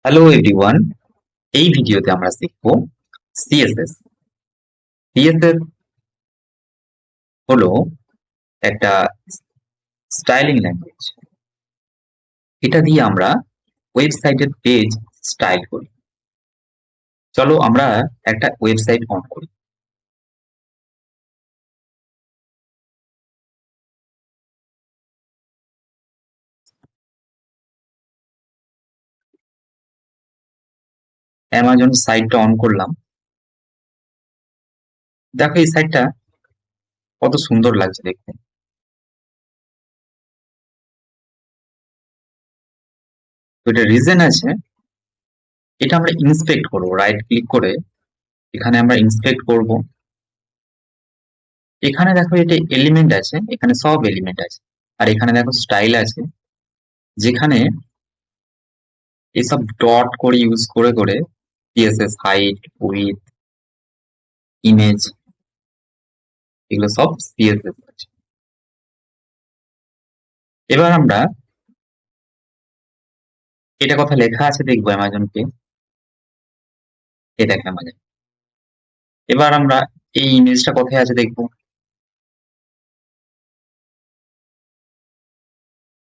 Hello everyone, এই ভিডিওতে আমরা শিখব সিএসএস। সিএসএস হলো একটা স্টাইলিং ল্যাঙ্গুয়েজ। এটা দিয়ে আমরা ওয়েবসাইটের পেজ স্টাইল করি। চলো আমরা একটা ওয়েবসাইট অন করি। অ্যামাজন সাইটটা অন করলাম। দেখো এই সাইটটা কত সুন্দর লাগছে দেখতে। তো এটা রিজন আছে, এটা আমরা ইন্সপেক্ট করবো। রাইট ক্লিক করে এখানে আমরা ইন্সপেক্ট করব। এখানে দেখো এটা এলিমেন্ট আছে, এখানে সব এলিমেন্ট আছে। আর এখানে দেখো স্টাইল আছে, যেখানে এসব ডট করে ইউজ করে করে সিএসএস হাইট, উইথ, ইমেজ, এগুলো সব সিএসএস আছে। এবার আমরা এটা কথা লেখা আছে দেখবো অ্যামাজনকে, এই দেখো অ্যামাজন। এবার আমরা এই ইমেজটা কোথায় আছে দেখবো,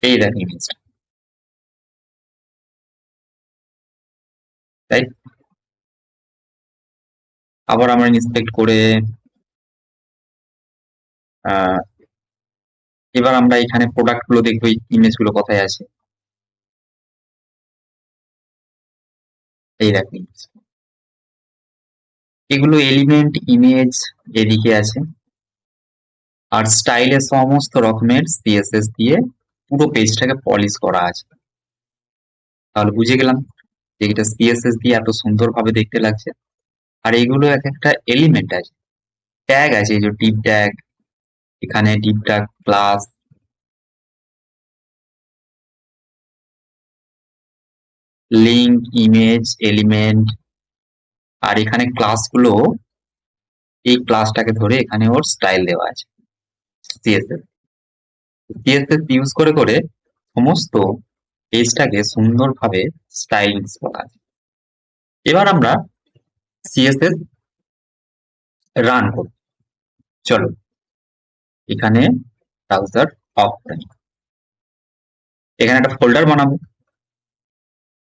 এই দেখো ইমেজটা, তাই। আবার আমরা ইন্সপেক্ট করে আহ এবার আমরা এখানে প্রোডাক্ট গুলো দেখবো, এই ইমেজ গুলো কোথায় আছে, এই দেখো image। এগুলো এলিমেন্ট, ইমেজ এদিকে আছে। আর স্টাইলে সমস্ত রকমের সিএসএস দিয়ে পুরো পেজটাকে পলিশ করা আছে। তাহলে বুঝে গেলাম যে এটা সিএসএস দিয়ে এত সুন্দর ভাবে দেখতে লাগছে। আর এগুলো এক একটা এলিমেন্ট আছে, ট্যাগ আছে, এই যে ডিপ ট্যাগ, এখানে div tag class, link, image, element. আর এখানে ক্লাসগুলো, এই ক্লাসটাকে ধরে এখানে ওর স্টাইল দেওয়া আছে। সিএসএস সিএসএস ইউজ করে করে সমস্ত পেজটাকে সুন্দরভাবে স্টাইলিশ করা আছে। এবার আমরা সিএসএস রান করব। চলো এখানে ব্রাউজার অফ করে নিই। এখানে একটা ফোল্ডার বানাবো,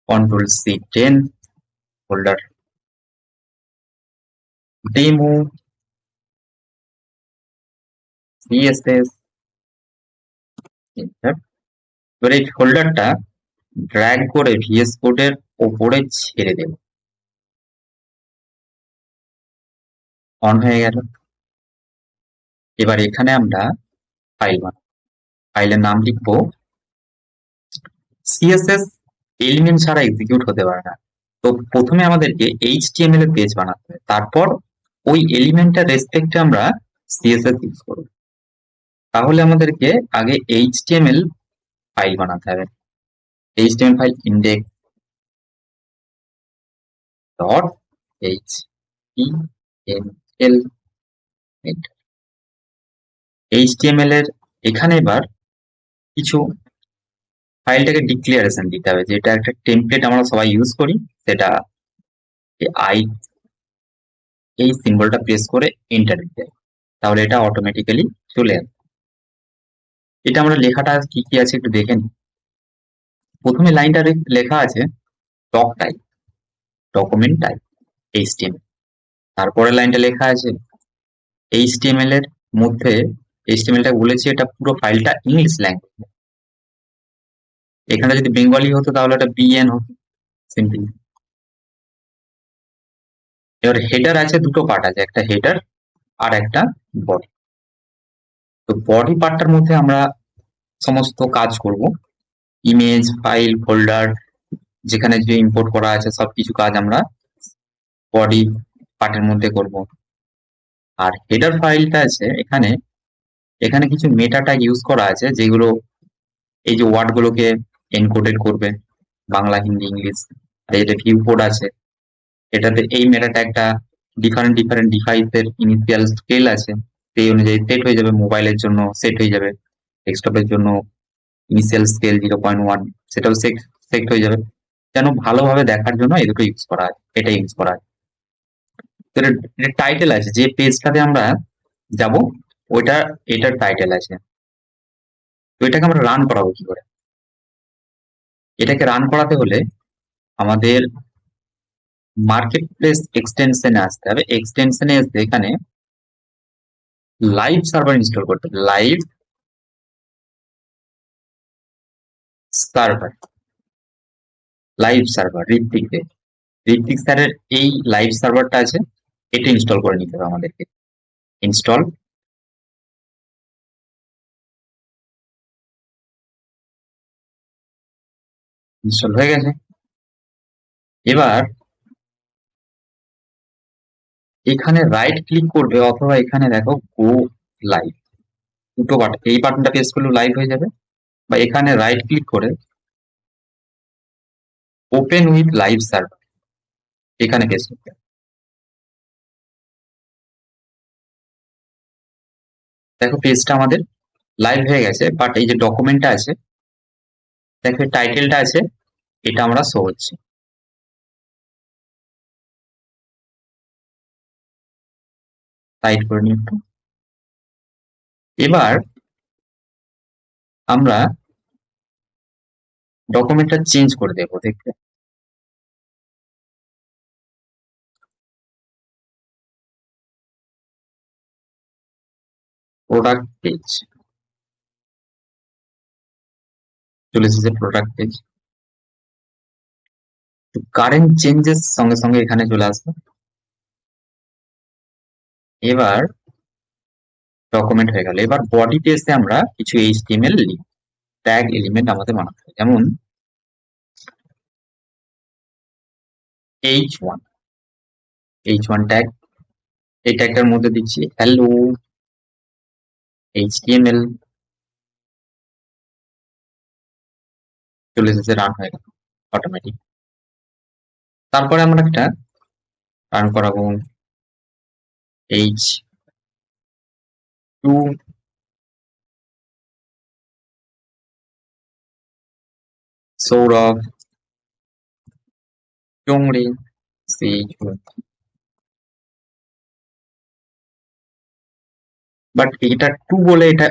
Ctrl+C10, ফোল্ডার ডেমো সিএসএস। এবার এই ফোল্ডারটা ড্র্যাগ করে ভিএস কোডের ওপরে ছেড়ে দেব। অন হয়ে গেল। এবার এখানে আমরা ফাইল বানাবো। ফাইলের নাম লিখবো সিএসএস এলিমেন্ট ছাড়া এক্সিকিউট হতে পারে না। তো প্রথমে আমাদেরকে এইচটিএমএল এর পেজ বানাতে হবে, তারপর ওই এলিমেন্টটার রেসপেক্টে আমরা সিএসএস ইউজ করব। তাহলে আমাদেরকে আগে এইচটিএমএল ফাইল বানাতে হবে। HTML file index dot HTML. HTML এর এখানে এবার কিছু ফাইলটাকে ডিক্লারেশন দিতে হবে, যেটা একটা টেমপ্লেট আমরা সবাই ইউজ করি, সেটা আই, এই সিম্বলটা প্রেস করে এন্টার দিতে হবে। তাহলে এটা অটোমেটিক্যালি চলে আসবে। এটা আমরা লেখাটা কি কি আছে একটু দেখে নিই। প্রথমে লাইনটা লেখা আছে doc type, document type, HTML. তারপরে লাইনটা লেখা আছে এইচটিএমএল এর মধ্যে, এইচটিএমএলটা বলেছি এটা পুরো ফাইলটা ইংলিশ ল্যাঙ্গুয়েজ। এখানে যদি বেঙ্গলি হতো তাহলে এটা বিএন হতো সিম্পলি। এবার হেডার আছে, দুটো পার্ট আছে, একটা হেডার আর একটা বডি। তো বডি পার্টটার মধ্যে আমরা সমস্ত কাজ করব, ইমেজ, ফাইল, ফোল্ডার, যেখানে যে ইম্পোর্ট করা আছে সবকিছু কাজ আমরা বডি পার্টের মধ্যে করব। আর হেডার ফাইলটা আছে এখানে, এখানে কিছু মেটা ট্যাগ ইউজ করা আছে, যেগুলো এই যে ওয়ার্ড গুলোকে এনকোডেড করবে, বাংলা, হিন্দি, ইংলিশ। আর এটা ভিউ কোড আছে, এটাতে এই মেটা ট্যাগটা ডিফারেন্ট ডিফারেন্ট ডিভাইসের ইনিশিয়াল স্কেল আছে, সেই অনুযায়ী সেট হয়ে যাবে। মোবাইলের জন্য সেট হয়ে যাবে, ডেস্কটপের জন্য ইনিশিয়াল স্কেল 0.1, সেটাও সেট হয়ে যাবে। যেন ভালোভাবে দেখার জন্য এই দুটো ইউজ করা হয়, এটা ইউজ করা হয়। তো এটা টাইটেল আছে, যে পেজটাতে আমরা যাব ওইটা, এটার টাইটেল আছে। তো এটাকে আমরা রান করাবো কি করে? এটাকে রান করাতে হলে আমাদের মার্কেট প্লেস এক্সটেনশনে আসতে হবে। এক্সটেনশনে এসে এখানে লাইভ সার্ভার ইনস্টল করতে হবে। Live server, live server Ritwik স্যারের এই লাইভ সার্ভারটা আছে, এটা ইনস্টল করে নিতে হবে আমাদেরকে। ইনস্টল, ইনস্টল হয়ে গেছে। এবার এখানে রাইট ক্লিক করবে, অথবা এখানে দেখো গো লাইভ, দুটো বাটন, এই বাটনটা প্রেস করলে লাইভ হয়ে যাবে, বা এখানে রাইট ক্লিক করে ওপেন উইথ লাইভ সার্ভার এখানে প্রেস করতে হবে। দেখো পেজটা আমাদের লাইভ হয়ে গেছে, বাট এই যে ডকুমেন্টটা আছে, দেখো টাইটেলটা আছে, এটা আমরা শো হচ্ছে। টাইট করে নিই একটু। এবার আমরা ডকুমেন্টটা চেঞ্জ করে দেবো দেখতে। প্রোডাক্ট পেজ চলে এসেছে, প্রোডাক্ট পেজ। কারেন্ট চেঞ্জেস সঙ্গে সঙ্গে এখানে চলে আসবে। এবার ডকুমেন্ট হয়ে গেল। এবার বডি পেজে আমরা কিছু এইচটিএমএল ট্যাগ এলিমেন্ট আমাদের বানাতে হবে, যেমন h1, h1 ট্যাগ। এই ট্যাগটার মধ্যে দিচ্ছি হ্যালো এইচটিএমএল, চলে এসেছে, রান হয়ে গেল অটোমেটিক। তারপরে আমরা একটা রান করাবো h2 সৌরভ চৌংড়ে ch1। বাট এটা 2 বলে এটা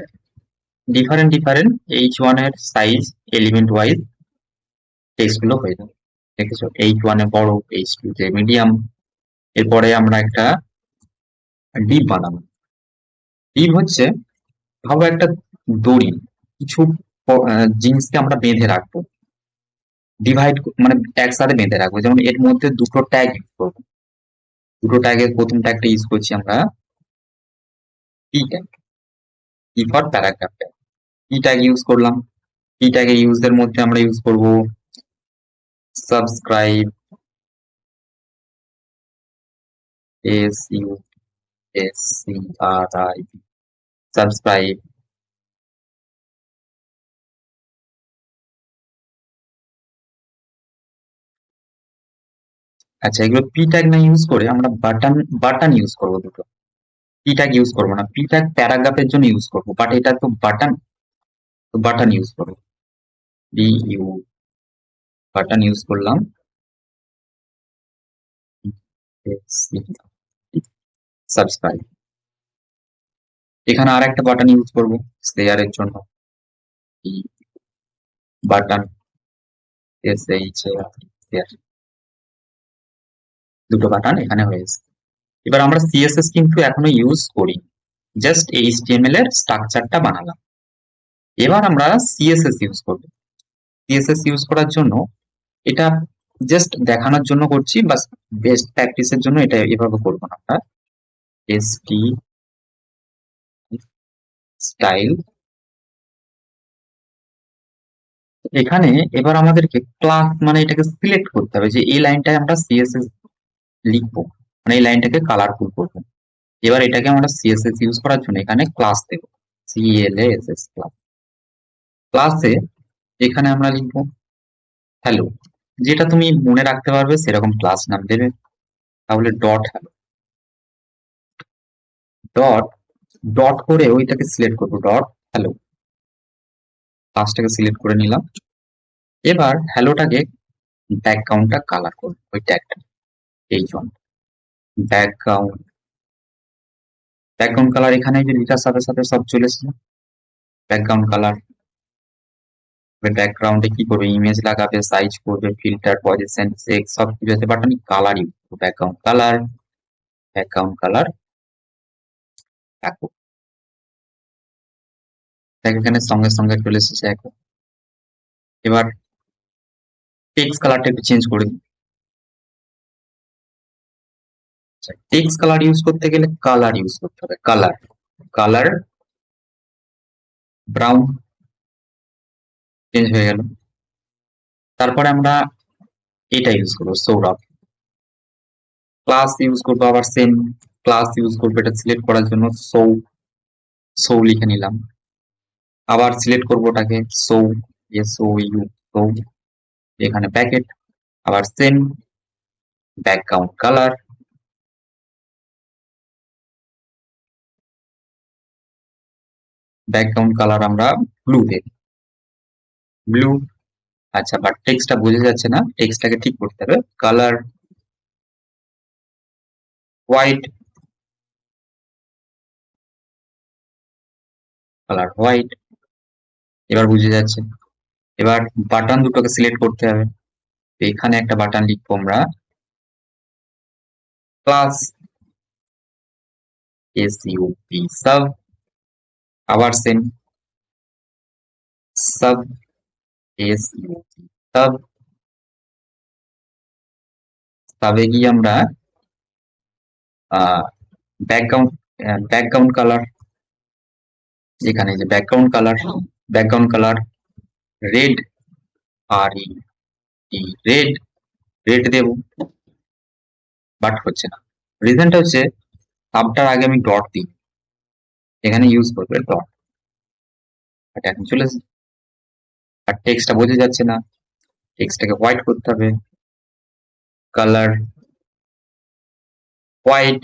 ডিফারেন্ট ডিফারেন্ট h1 এর সাইজ এলিমেন্ট ওয়াইজ টেক্সট গুলো হয়ে যাবে। দেখেছো, h1 এ বড়, h2 তে মিডিয়াম। এরপরে আমরা একটা ডিপ বানাবো। ডিপ হচ্ছে, ভাবো একটা দড়ি, কিছু জিনিসকে আমরা বেঁধে রাখবো, ডিভাইড মানে একসাথে বেঁধে রাখবো। যেমন এর মধ্যে দুটো ট্যাগ ইউজ করবো। দুটো ট্যাগের প্রথম ট্যাগটা ইউজ করছি আমরা P tag, P for paragraph tag. P tag use করলাম। পি ট্যাগের ইউজের মধ্যে আমরা ইউজ করব সাবস্ক্রাইব, SUBSCRIB, সাবস্ক্রাইব। আচ্ছা, এগুলো পি ট্যাগ না ইউজ করে আমরা বাটন, বাটন ইউজ করবো দুটো। পি ট্যাগ ইউজ করবো না, পি ট্যাগ প্যারাগ্রাফের জন্য ইউজ করবো, বাট এটা তো বাটন, তো বাটন ইউজ করবো। DU, বাটন ইউজ করলাম। সাবস্ক্রাইব। এখানে আর একটা বাটন ইউজ করবো শেয়ারের জন্য, বাটন শেয়ার। দুটো বাটন এখানে হয়েছে। এবার আমরা সিএসএস কিন্তু এখনো ইউজ করি, জাস্ট এইচটিএমএল এর স্ট্রাকচারটা বানালাম। এবার আমরা সিএসএস ইউজ করব। সিএসএস ইউজ করার জন্য এটা জাস্ট দেখানোর জন্য করছি, বাস বেস্ট প্র্যাকটিসের জন্য এটা এভাবে করবো না আমরা। এসটি স্টাইল, এখানে এবার আমাদেরকে ক্লাস মানে এটাকে সিলেক্ট করতে হবে যে এই লাইনটায় আমরা সিএসএস লিখবো, মানে এই লাইনটাকে কালারফুল করবো। এবার এটাকে আমরা সিএসএস ইউজ করার জন্য এখানে ক্লাস দেবো, CLASS ক্লাস। ক্লাসে এখানে আমরা লিখবো হ্যালো, যেটা তুমি মনে রাখতে পারবে সেরকম ক্লাস নাম দেবে। তাহলে ডট হ্যালো, ডট, ডট করে ওইটাকে সিলেক্ট করবো, ডট হ্যালো, ক্লাসটাকে সিলেক্ট করে নিলাম। এবার হ্যালোটাকে ব্যাকগ্রাউন্ডটা কালার করবো, ওই ট্যাগটা, এই জন্য ব্যাকগ্রাউন্ড ব্যাকগ্রাউন্ড কালার এখানে যে লেখার সাথে সাথে সব চলে এসেছে। ব্যাকগ্রাউন্ড কালার, ব্যাকগ্রাউন্ডে কি করবে, ইমেজ লাগাবে, সাইজ করবে, ফিল্টার, পজিশন, সেক্স সব কিছু আছে, বাট আমি কালার ইউজ করবো, ব্যাকগ্রাউন্ড কালার, ব্যাকগ্রাউন্ড কালার দেখো, দেখ এখানে সঙ্গে সঙ্গে চলে এসেছে এখন। এবার টেক্সট কালারটা একটু চেঞ্জ করে দিই। টেক্সট কালার ইউজ করতে গেলে কালার ইউজ করতে হবে, কালার, কালার ব্রাউন চেঞ্জ হয়ে গেল। তারপরে আমরা এটা ইউজ করবো, সৌরভ। ক্লাস ইউজ করবো, আবার সেম ক্লাস ইউজ করবো, এটা সিলেক্ট করার জন্য সৌ, সৌ লিখে নিলাম। আবার সিলেক্ট করবো ওটাকে, সৌ, এস ও ইউ, সৌ, এখানে প্যাকেট, আবার same background colour, background colour আমরা ব্লু দেব, ব্লু। আচ্ছা, বাট টেক্সটটা বোঝা যাচ্ছে না, টেক্সটটাকে ঠিক করতে হবে, কালার হোয়াইট, কালার হোয়াইট, এবার বুঝে যাচ্ছে। এবার বাটন দুটোকে সিলেক্ট করতে হবে, এখানে একটা বাটন লিখবো আমরা, class, S U P, sub, আবার same sub, S U P, sub. সাবে গিয়ে আমরা ব্যাকগ্রাউন্ড, ব্যাকগ্রাউন্ড কালার, এখানে যে background colour, background colour red, আর ই রেড, রেড দেব, বাট হচ্ছে না। রিজনটা হচ্ছে সাবটার আগে আমি ডট দিই, এখানে ইউজ করবে ডট, বাট এখন চলে এসেছে। আর টেক্সটটা বোঝা যাচ্ছে না, টেক্সটটাকে হোয়াইট করতে হবে, কালার হোয়াইট,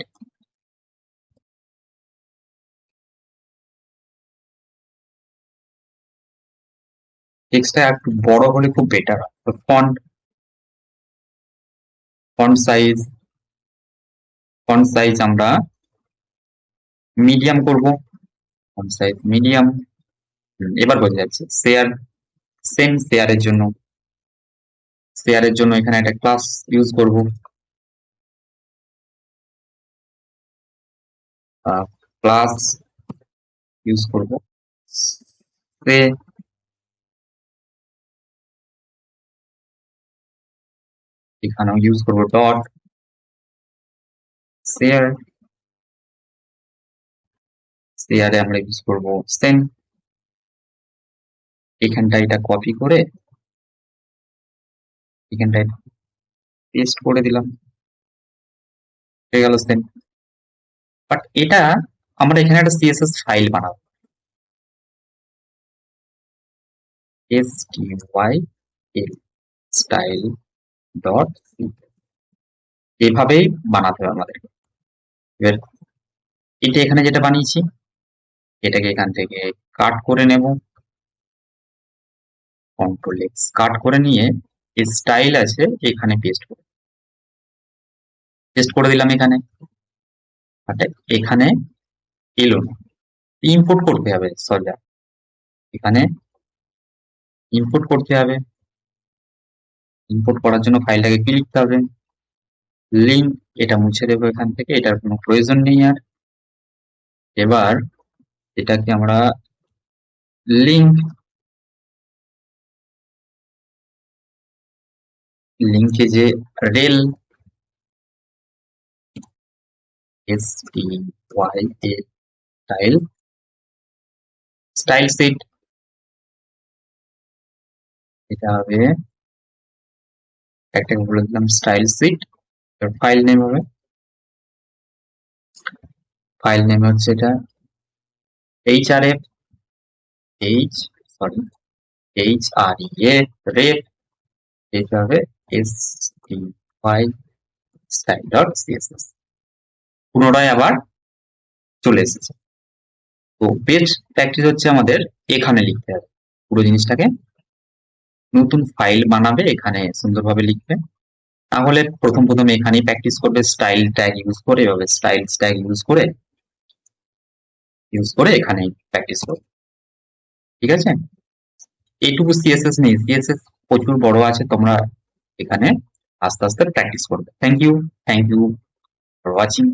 টেক্সটটা একটু বড় হলে খুব বেটার হয়। তো font, font size, font size আমরা মিডিয়াম করব, ফন্ট সাইজ মিডিয়াম। এবার বোঝা যাচ্ছে। শেয়ার, সেম শেয়ারের জন্য, শেয়ারের জন্য এখানে একটা ক্লাস ইউজ করব, ক্লাস ইউজ করব, সে, এখানেও ইউজ করব ডট, শেয়ার, শেয়ারে আমরা ইউজ করব সেম। এখানটা এটা কপি করে এখানটায় পেস্ট করে দিলাম, হয়ে গেল সেম। বাট এটা আমরা এখানে একটা সিএসএস ফাইল বানাবো, S T Y L, style dot, এভাবেই বানাতে হবে আমাদের। এবার এটা এখানে যেটা বানিয়েছি, এটাকে এখান থেকে কাট করে নেব, কন্ট্রোল এক্স, কাট করে নিয়ে স্টাইল আছে এখানে পেস্ট করে দিলাম এখানে। এখানে এলো না, ইম্পোর্ট করতে হবে, সোজা এখানে ইম্পোর্ট করতে হবে। ইম্পোর্ট করার জন্য ফাইলটাকে কি লিখতে হবে, লিঙ্ক, এটা মুছে দেবো এখান থেকে, এটার কোনো প্রয়োজন নেই আর। এবার এটাকে আমরা লিঙ্ক, লিঙ্কে যে rel, S T Y A, style, style sheet, এটা হবে, একটাকে বলে দিলাম স্টাইল শিট। ফাইল নেম হবে, ফাইল নেম হচ্ছে এটা HRF, H, sorry, H R E A, ref, এটা হবে S T Y style dot CSS. পুনরায় আবার চলে এসেছে। তো বেস্ট প্র্যাকটিস হচ্ছে আমাদের এখানে লিখতে হবে পুরো জিনিসটাকে, নতুন ফাইল বানাবে এখানে সুন্দরভাবে লিখবে, তাহলে প্রথম প্রথম এখানেই প্র্যাকটিস করবে স্টাইল ট্যাগ ইউজ করে, এভাবে স্টাইল ট্যাগ ইউজ করে এখানে প্র্যাকটিস করবে। ঠিক আছে, এইটুকু সিএসএস নেই, সিএসএস প্রচুর বড় আছে, তোমরা এখানে আস্তে আস্তে প্র্যাকটিস করবে। Thank you for watching.